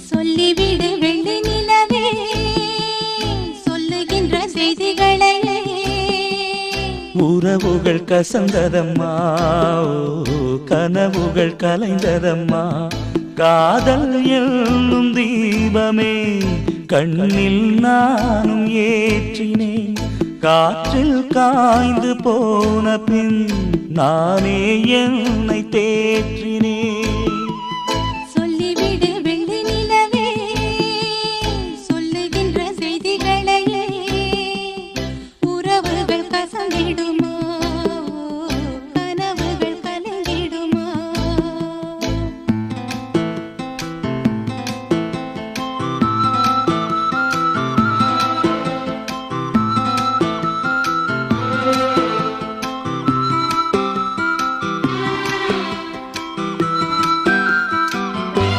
சொல்லிவிடு வெள்ளி நிலவே சொல்லுகின்ற செய்திகளை உறவுகள் கசந்ததம்மா கனவுகள் கலைந்ததம்மா காதல் என்னும் தீபமே கண்ணில் நானும் ஏற்றினேன் காற்றில் காய்ந்து போன பின் நானே என்னை தேற்றினேன்